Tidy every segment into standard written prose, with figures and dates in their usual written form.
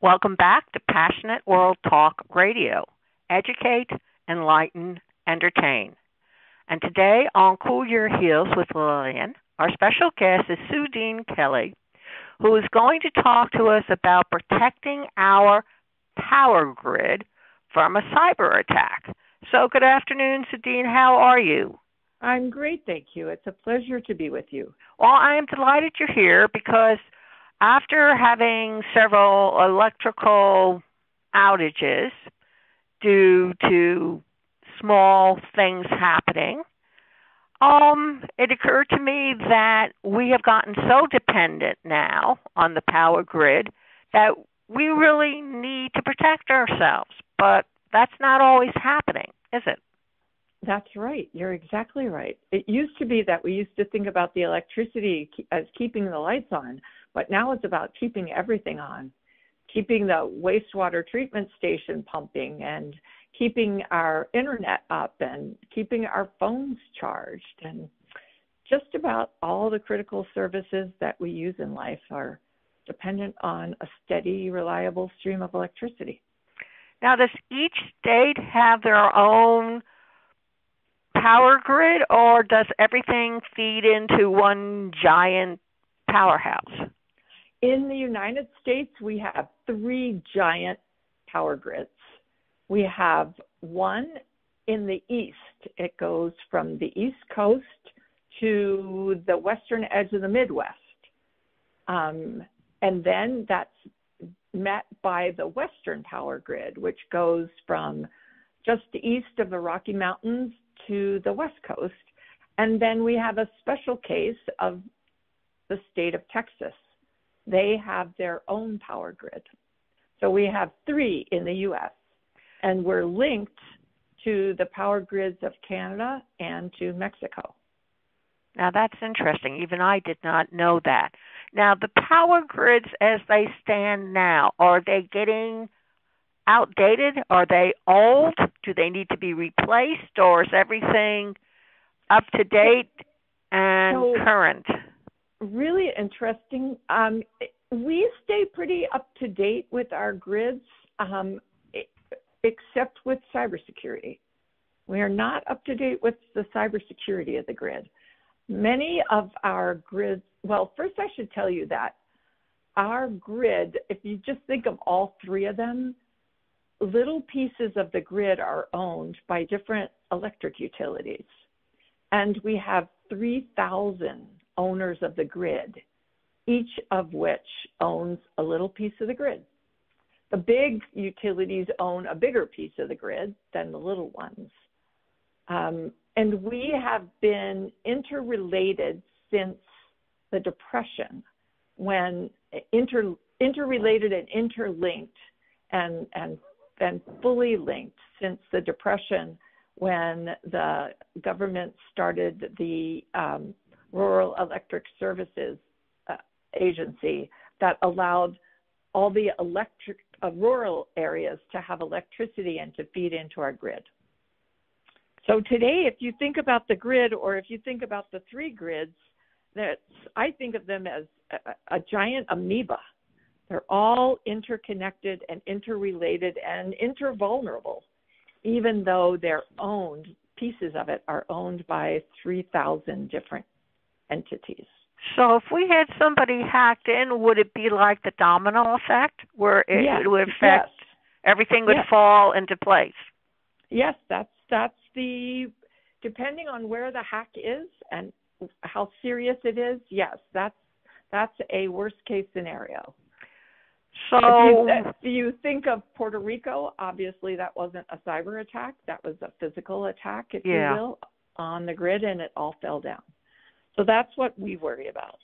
Welcome back to Passionate World Talk Radio. Educate, enlighten, entertain. And today on Cool Your Heels with Lillian, our special guest is Sudeen Kelly, who is going to talk to us about protecting our power grid from a cyber attack. So good afternoon, Sudeen. How are you? I'm great, thank you. It's a pleasure to be with you. Well, I am delighted you're here because after having several electrical outages due to small things happening, it occurred to me that we have gotten so dependent now on the power grid that we really need to protect ourselves. But that's not always happening, is it? That's right. You're exactly right. It used to be that we used to think about the electricity as keeping the lights on, but now it's about keeping everything on, keeping the wastewater treatment station pumping and keeping our internet up and keeping our phones charged. And just about all the critical services that we use in life are dependent on a steady, reliable stream of electricity. Now, does each state have their own power grid, or does everything feed into one giant powerhouse? In the United States, we have three giant power grids. We have one in the east. It goes from the East Coast to the western edge of the Midwest. And then that's met by the western power grid, which goes from just east of the Rocky Mountains to the West Coast. And then we have a special case of the state of Texas. They have their own power grid. So we have three in the U.S., and we're linked to the power grids of Canada and to Mexico. Now, that's interesting. Even I did not know that. Now, the power grids as they stand now, are they getting outdated? Are they old? Do they need to be replaced, or is everything up to date and current? Really interesting. We stay pretty up to date with our grids, except with cybersecurity. We are not up to date with the cybersecurity of the grid. Many of our grids, well, first I should tell you that our grid, if you just think of all three of them, little pieces of the grid are owned by different electric utilities. And we have 3,000 owners of the grid, each of which owns a little piece of the grid. The big utilities own a bigger piece of the grid than the little ones. And we have been interrelated since the Depression, when interrelated and interlinked and fully linked since the Depression, when the government started the Rural Electric Services Agency that allowed all the rural areas to have electricity and to feed into our grid. So today, if you think about the grid, or if you think about the three grids, I think of them as a giant amoeba. They're all interconnected and interrelated and intervulnerable, even though they're owned, pieces of it are owned by 3,000 different entities. So if we had somebody hacked in, would it be like the domino effect, where it would affect everything would fall into place? Yes, that's depending on where the hack is and how serious it is. Yes, that's a worst case scenario. So if you think of Puerto Rico, obviously that wasn't a cyber attack. That was a physical attack, if you will, on the grid, and it all fell down. So that's what we worry about.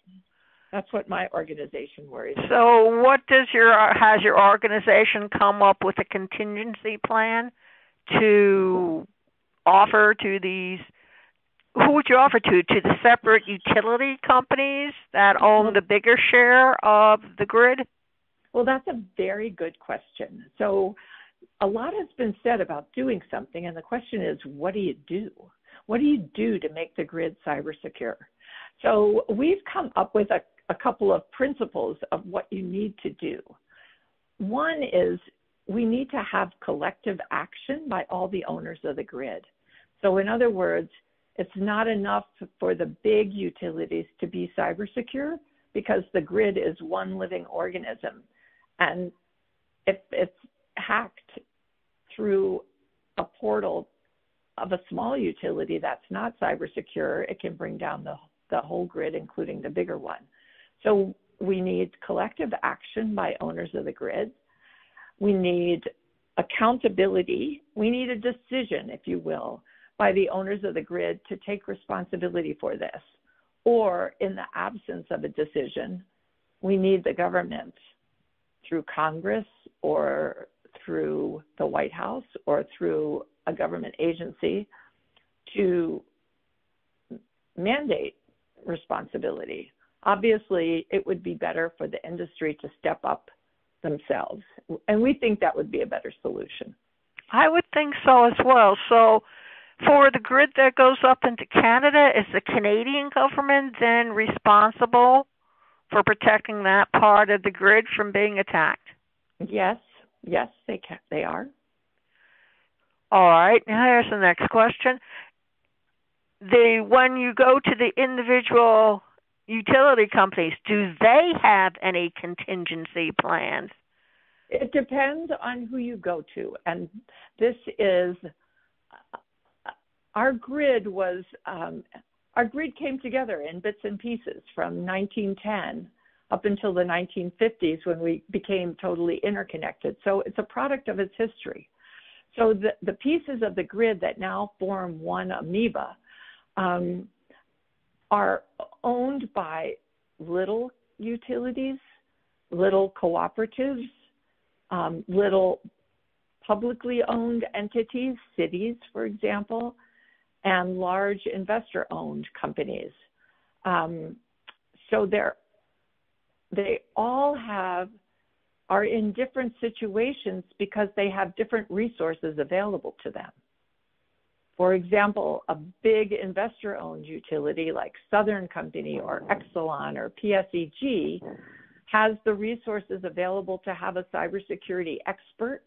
That's what my organization worries about. So what has your organization come up with a contingency plan to offer to these? Who would you offer to? To the separate utility companies that own the bigger share of the grid? Well, that's a very good question. So a lot has been said about doing something, and the question is, what do you do? What do you do to make the grid cyber secure? So we've come up with a couple of principles of what you need to do. One is we need to have collective action by all the owners of the grid. So in other words, it's not enough for the big utilities to be cyber secure because the grid is one living organism. And if it's hacked through a portal of a small utility that's not cyber secure, it can bring down the whole grid, including the bigger one. So we need collective action by owners of the grid. We need accountability. We need a decision, if you will, by the owners of the grid to take responsibility for this. Or in the absence of a decision, we need the government through Congress or through the White House or through a government agency to mandate responsibility. Obviously, it would be better for the industry to step up themselves, and we think that would be a better solution. I would think so as well. So for the grid that goes up into Canada, is the Canadian government then responsible for protecting that part of the grid from being attacked? Yes, they are. All right, now here's the next question. When you go to the individual utility companies, do they have any contingency plans? It depends on who you go to. And this is, our grid came together in bits and pieces from 1910 up until the 1950s when we became totally interconnected. So it's a product of its history. So the pieces of the grid that now form one amoeba are owned by little utilities, little cooperatives, little publicly owned entities, cities, for example, and large investor-owned companies. So they all are in different situations because they have different resources available to them. For example, a big investor-owned utility like Southern Company or Exelon or PSEG has the resources available to have a cybersecurity expert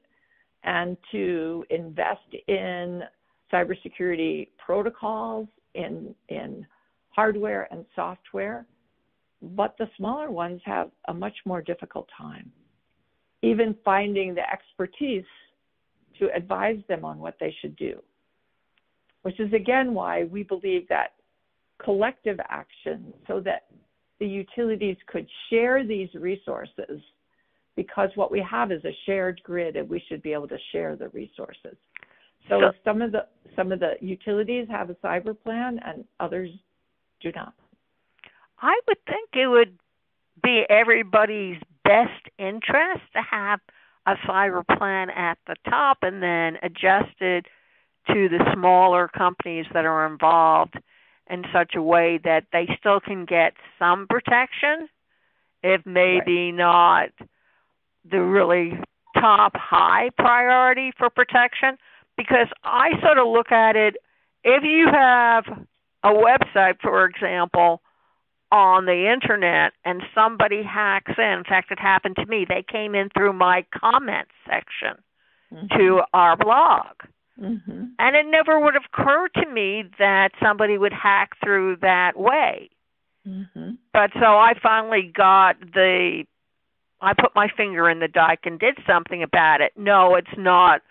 and to invest in cybersecurity protocols, in hardware and software. But the smaller ones have a much more difficult time, even finding the expertise to advise them on what they should do. Which is, again, why we believe that collective action, so that the utilities could share these resources, because what we have is a shared grid and we should be able to share the resources. So some of the utilities have a cyber plan and others do not. I would think it would be everybody's best interest to have a cyber plan at the top and then adjusted to the smaller companies that are involved in such a way that they still can get some protection, if maybe not the really top high priority for protection. Because I sort of look at it, if you have a website, for example, on the internet and somebody hacks in fact, it happened to me. They came in through my comment section to our blog. Mm-hmm. And it never would have occurred to me that somebody would hack through that way. Mm-hmm. But so I finally I put my finger in the dike and did something about it. No, it's not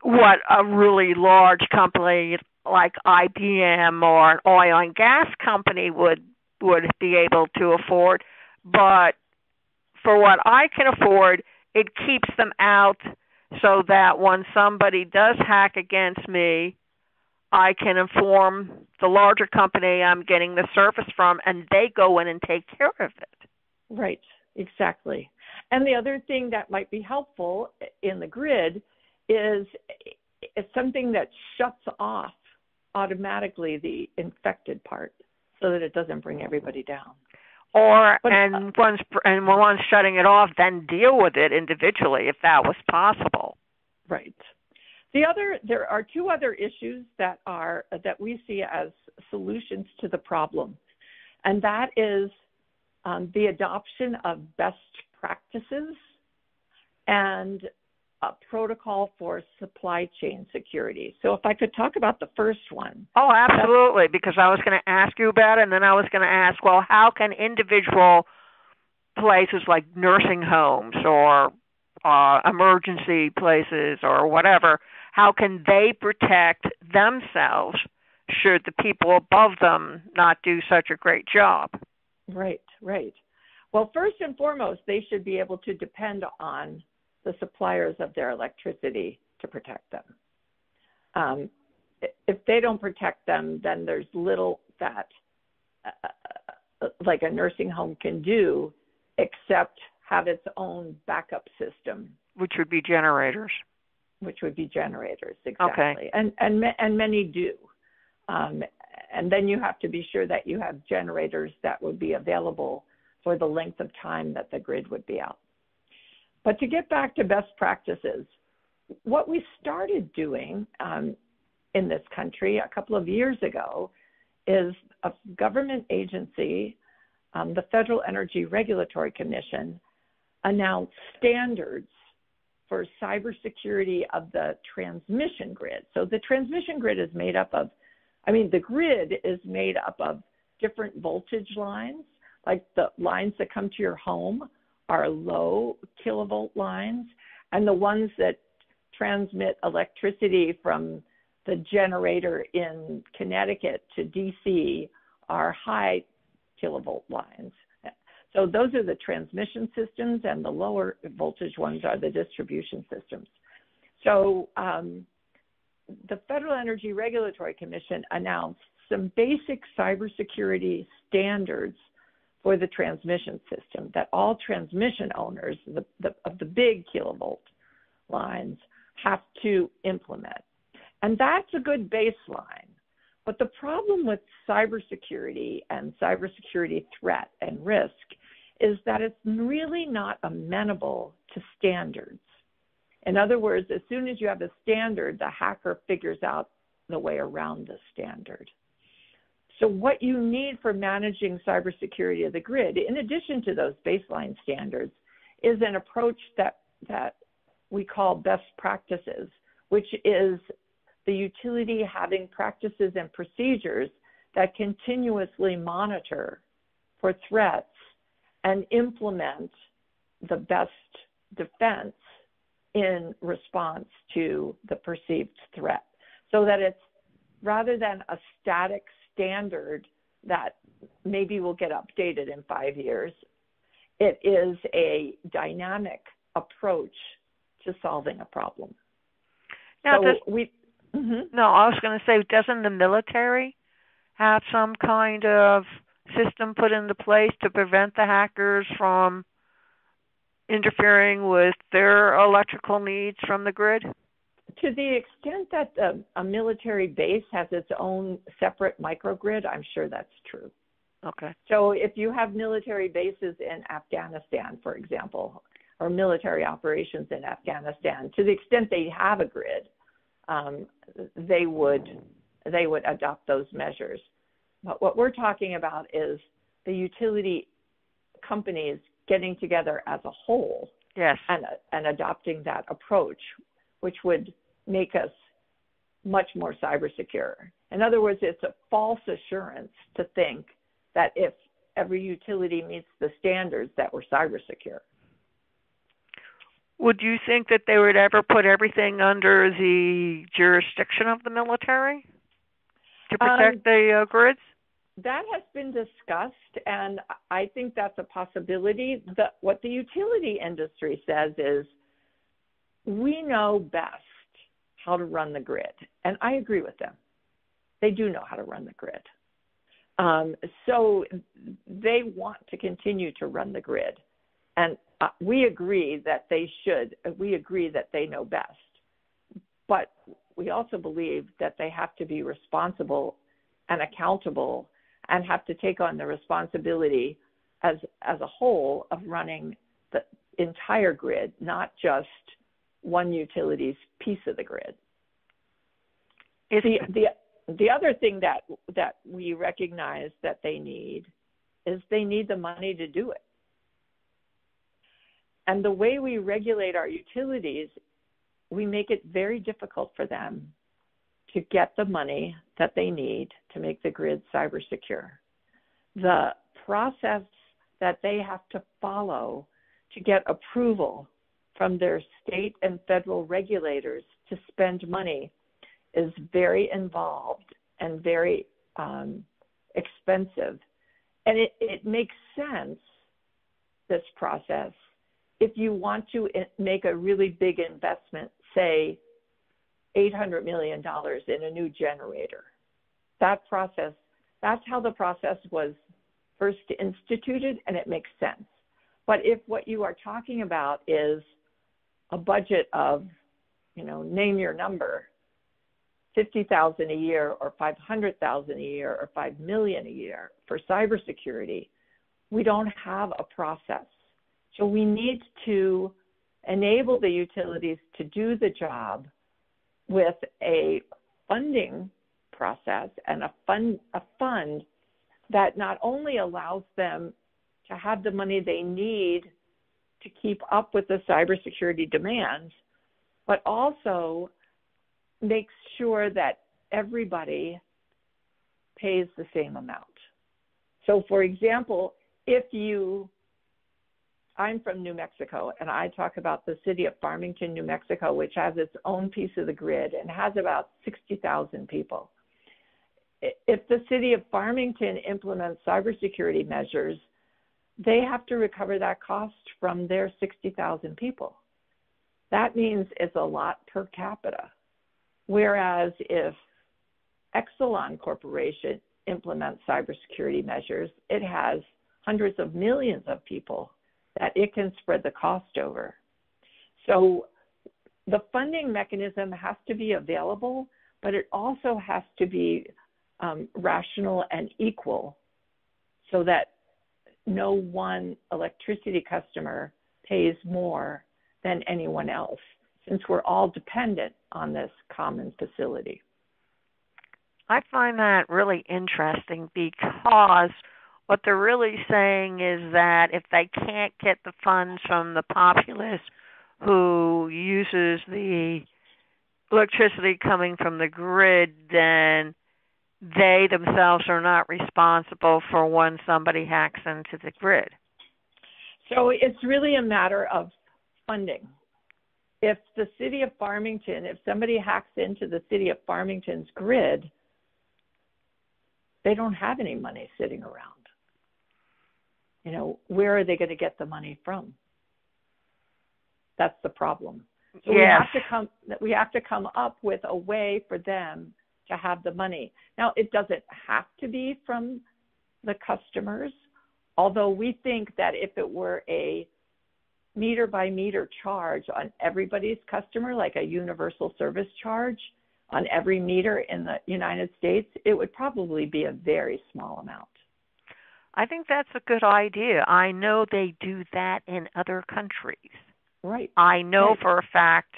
what a really large company like IBM or an oil and gas company would be able to afford. But for what I can afford, it keeps them out so that when somebody does hack against me, I can inform the larger company I'm getting the service from, and they go in and take care of it. Right, exactly. And the other thing that might be helpful in the grid is it's something that shuts off automatically the infected part so that it doesn't bring everybody down. Once shutting it off, then deal with it individually if that was possible. Right. There are two other issues that we see as solutions to the problem, and that is the adoption of best practices and a protocol for supply chain security. So if I could talk about the first one. Oh, absolutely, because I was going to ask you about it, and then I was going to ask, well, how can individual places like nursing homes or emergency places or whatever, how can they protect themselves should the people above them not do such a great job? Right. Well, first and foremost, they should be able to depend on the suppliers of their electricity to protect them. If they don't protect them, then there's little that like a nursing home can do except have its own backup system. Which would be generators. Exactly. Okay. And many do. And then you have to be sure that you have generators that would be available for the length of time that the grid would be out. But to get back to best practices, what we started doing in this country a couple of years ago is a government agency, the Federal Energy Regulatory Commission, announced standards for cybersecurity of the transmission grid. So the transmission grid is made up of, the grid is made up of different voltage lines, like the lines that come to your home are low kilovolt lines, and the ones that transmit electricity from the generator in Connecticut to DC are high kilovolt lines. So those are the transmission systems, and the lower voltage ones are the distribution systems. So the Federal Energy Regulatory Commission announced some basic cybersecurity standards for the transmission system that all transmission owners of the big kilovolt lines have to implement. And that's a good baseline. But the problem with cybersecurity and cybersecurity threat and risk is that it's really not amenable to standards. In other words, as soon as you have a standard, the hacker figures out the way around the standard. So what you need for managing cybersecurity of the grid, in addition to those baseline standards, is an approach that we call best practices, which is the utility having practices and procedures that continuously monitor for threats and implement the best defense in response to the perceived threat. So that it's, rather than a static standard that maybe will get updated in 5 years, it is a dynamic approach to solving a problem. Now, No, I was going to say, doesn't the military have some kind of system put into place to prevent the hackers from interfering with their electrical needs from the grid? To the extent that a military base has its own separate microgrid, I'm sure that's true. Okay. So if you have military bases in Afghanistan, for example, or military operations in Afghanistan, to the extent they have a grid, they would adopt those measures. But what we're talking about is the utility companies getting together as a whole, yes, and adopting that approach, which would make us much more cyber secure. In other words, it's a false assurance to think that if every utility meets the standards that we're cyber secure. Would you think that they would ever put everything under the jurisdiction of the military to protect the grids? That has been discussed, and I think that's a possibility. What the utility industry says is, we know best how to run the grid, and I agree with them. They do know how to run the grid. So they want to continue to run the grid, and we agree that they should. We agree that they know best, but we also believe that they have to be responsible and accountable and have to take on the responsibility as a whole of running the entire grid, not just one utility's piece of the grid. The other thing that we recognize that they need is they need the money to do it. And the way we regulate our utilities, we make it very difficult for them to get the money that they need to make the grid cyber secure. The process that they have to follow to get approval from their state and federal regulators to spend money is very involved and very expensive. And it makes sense, this process, if you want to make a really big investment, say $800 million in a new generator. That process, that's how the process was first instituted, and it makes sense. But if what you are talking about is a budget of, name your number, $50,000 a year or $500,000 a year or $5 million a year for cybersecurity, we don't have a process. So we need to enable the utilities to do the job with a funding process and a fund that not only allows them to have the money they need to keep up with the cybersecurity demands, but also makes sure that everybody pays the same amount. So, for example, I'm from New Mexico, and I talk about the city of Farmington, New Mexico, which has its own piece of the grid and has about 60,000 people. If the city of Farmington implements cybersecurity measures, they have to recover that cost from their 60,000 people. That means it's a lot per capita. Whereas if Exelon Corporation implements cybersecurity measures, it has hundreds of millions of people that it can spread the cost over. So the funding mechanism has to be available, but it also has to be rational and equal so that no one electricity customer pays more than anyone else, since we're all dependent on this common facility. I find that really interesting because what they're really saying is that if they can't get the funds from the populace who uses the electricity coming from the grid, then they themselves are not responsible for when somebody hacks into the grid. So it's really a matter of funding. If the city of Farmington, if somebody hacks into the city of Farmington's grid, they don't have any money sitting around. Where are they going to get the money from? That's the problem. So yes. we have to come up with a way for them to have the money. Now, it doesn't have to be from the customers, although we think that if it were a meter by meter charge on everybody's customer, like a universal service charge on every meter in the United States, it would probably be a very small amount. I think that's a good idea. I know they do that in other countries. Right. I know for a fact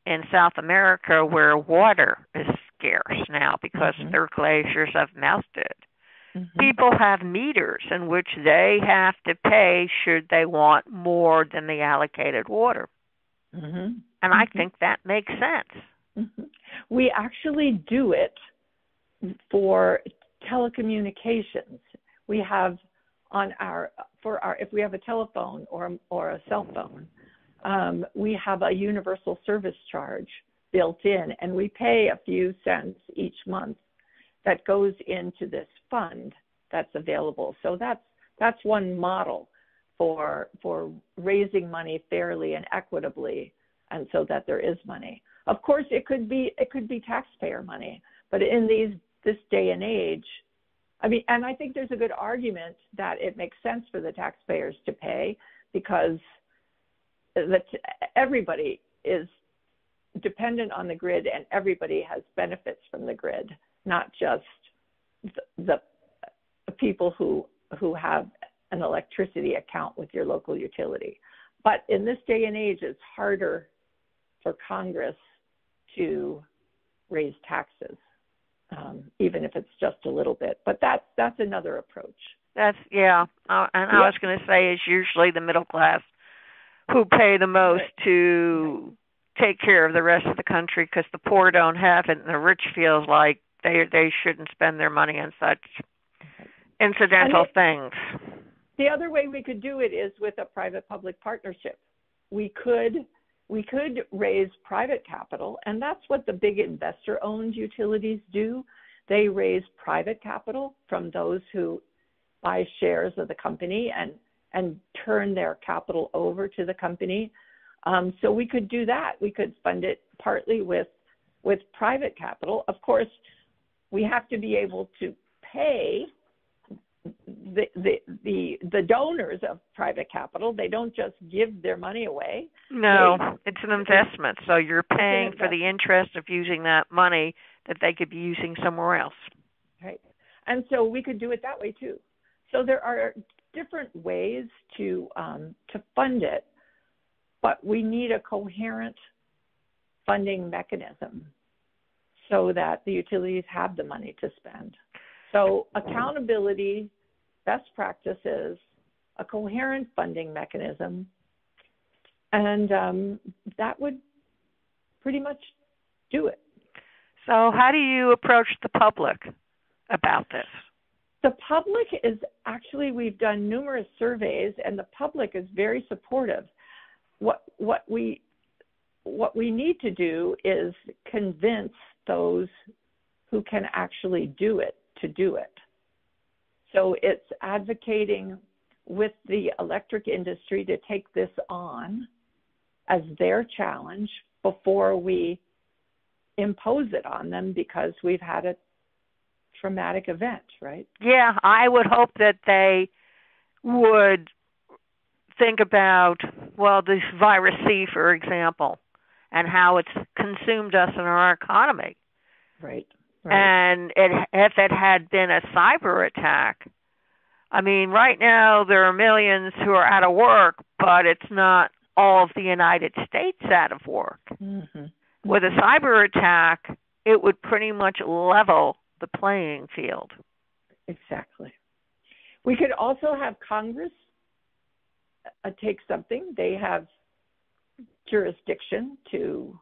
in South America where water is scarce now because their glaciers have melted. People have meters in which they have to pay should they want more than the allocated water. And I think that makes sense. We actually do it for telecommunications. We have if we have a telephone or a cell phone, we have a universal service charge built in, and we pay a few cents each month that goes into this fund that's available. So that's one model for raising money fairly and equitably, and so that there is money. Of course, it could be taxpayer money, but in this day and age, and I think there's a good argument that it makes sense for the taxpayers to pay because everybody is dependent on the grid and everybody has benefits from the grid, not just the people who have an electricity account with your local utility. But in this day and age, it's harder for Congress to raise taxes, even if it's just a little bit. But that's another approach. I was going to say is usually the middle class who pay the most to take care of the rest of the country because the poor don't have it and the rich feels like they shouldn't spend their money on such incidental things. The other way we could do it is with a private-public partnership. We could raise private capital, and that's what the big investor-owned utilities do. They raise private capital from those who buy shares of the company and turn their capital over to the company. So we could do that. We could fund it partly with private capital. Of course, we have to be able to pay the donors of private capital. They don't just give their money away. No, it's an investment. So you're paying for the interest of using that money that they could be using somewhere else. Right. And so we could do it that way too. So there are different ways to fund it, but we need a coherent funding mechanism so that the utilities have the money to spend. So accountability, best practices, a coherent funding mechanism, and that would pretty much do it. So how do you approach the public about this? The public is actually, we've done numerous surveys, and the public is very supportive. What we need to do is convince those who can actually do it to do it. So it's advocating with the electric industry to take this on as their challenge before we impose it on them because we've had a traumatic event, right? Yeah, I would hope that they would think about, well, this virus C, for example, and how it's consumed us in our economy. Right. And if it had been a cyber attack, I mean, right now there are millions who are out of work, but it's not all of the United States out of work. Mm-hmm. With a cyber attack, it would pretty much level the playing field. Exactly. We could also have Congress take something. They have jurisdiction to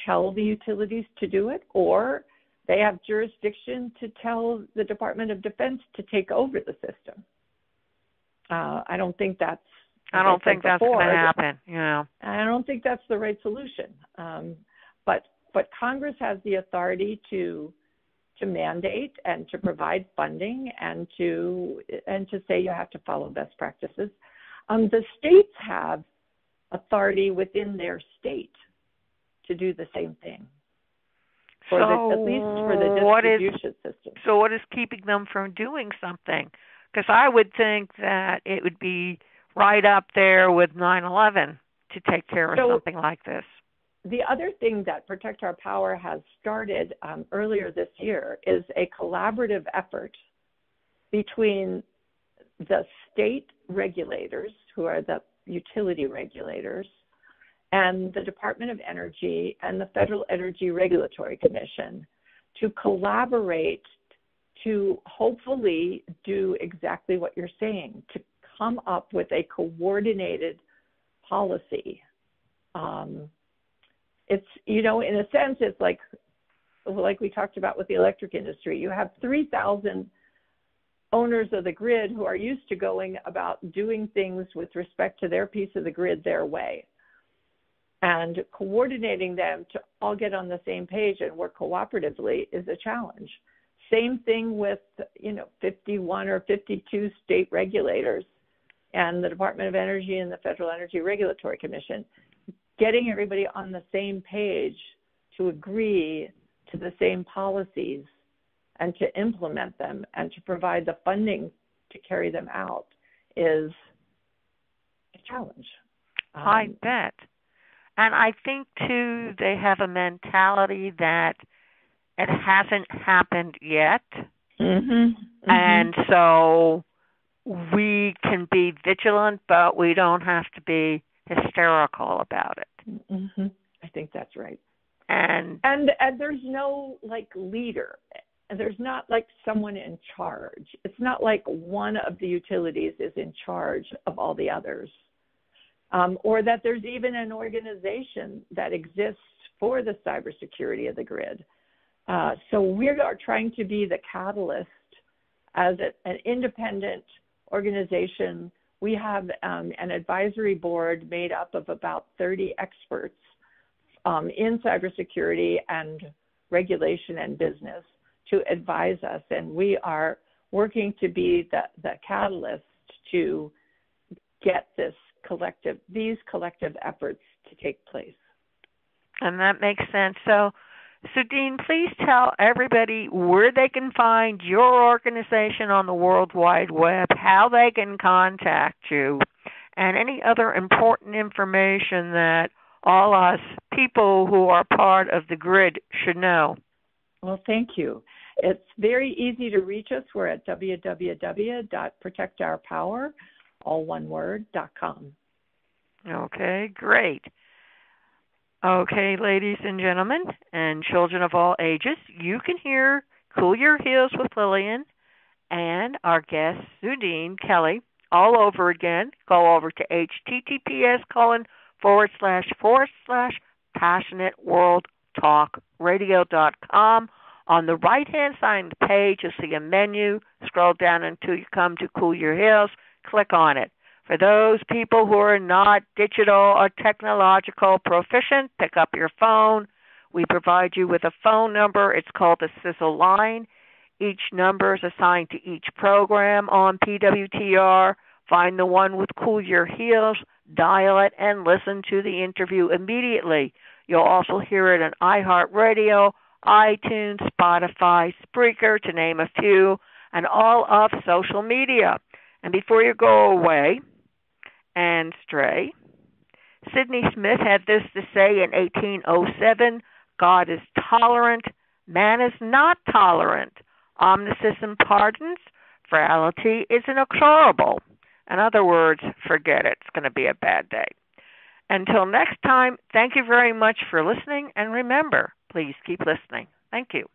tell the utilities to do it, or they have jurisdiction to tell the Department of Defense to take over the system. I don't think that's going to happen. Yeah. I don't think that's the right solution. But Congress has the authority to mandate and to provide funding and to say you have to follow best practices. The states have authority within their state to do the same thing. At least for the distribution system. So what is keeping them from doing something? Because I would think that it would be right up there with 9/11 to take care of something like this. The other thing that Protect Our Power has started earlier this year is a collaborative effort between the state regulators, who are the utility regulators, and the Department of Energy and the Federal Energy Regulatory Commission to collaborate to hopefully do exactly what you're saying, to come up with a coordinated policy. It's, in a sense, it's like we talked about with the electric industry. You have 3,000 owners of the grid who are used to going about doing things with respect to their piece of the grid their way. And coordinating them to all get on the same page and work cooperatively is a challenge. Same thing with, 51 or 52 state regulators and the Department of Energy and the Federal Energy Regulatory Commission. Getting everybody on the same page to agree to the same policies and to implement them and to provide the funding to carry them out is a challenge. I bet. And I think, too, they have a mentality that it hasn't happened yet. Mm-hmm. Mm-hmm. And so we can be vigilant, but we don't have to be hysterical about it. Mm-hmm. I think that's right. And there's no, leader. There's not, someone in charge. It's not like one of the utilities is in charge of all the others. or that there's even an organization that exists for the cybersecurity of the grid. So we are trying to be the catalyst as an independent organization. We have an advisory board made up of about 30 experts in cybersecurity and regulation and business to advise us, and we are working to be the catalyst to get these collective efforts to take place. And that makes sense. So, Sudeen, please tell everybody where they can find your organization on the World Wide Web, how they can contact you, and any other important information that all us people who are part of the grid should know. Well, thank you. It's very easy to reach us. We're at www.protectourpower.com. Okay, great. Okay, ladies and gentlemen, and children of all ages, you can hear Cool Your Heels with Lillian and our guest, Sudeen Kelly, all over again. Go over to https://passionateworldtalkradio.com. On the right-hand side of the page, you'll see a menu. Scroll down until you come to Cool Your Heels. Click on it. For those people who are not digital or technological proficient, pick up your phone. We provide you with a phone number. It's called the Sizzle line. Each number is assigned to each program on PWTR. Find the one with Cool Your Heels, dial it, and listen to the interview immediately. You'll also hear it on iHeartRadio, iTunes, Spotify, Spreaker, to name a few, and all of social media. And before you go away and stray, Sidney Smith had this to say in 1807, God is tolerant, man is not tolerant. Omniscience pardons, frailty is inexorable. In other words, forget it. It's going to be a bad day. Until next time, thank you very much for listening, and remember, please keep listening. Thank you.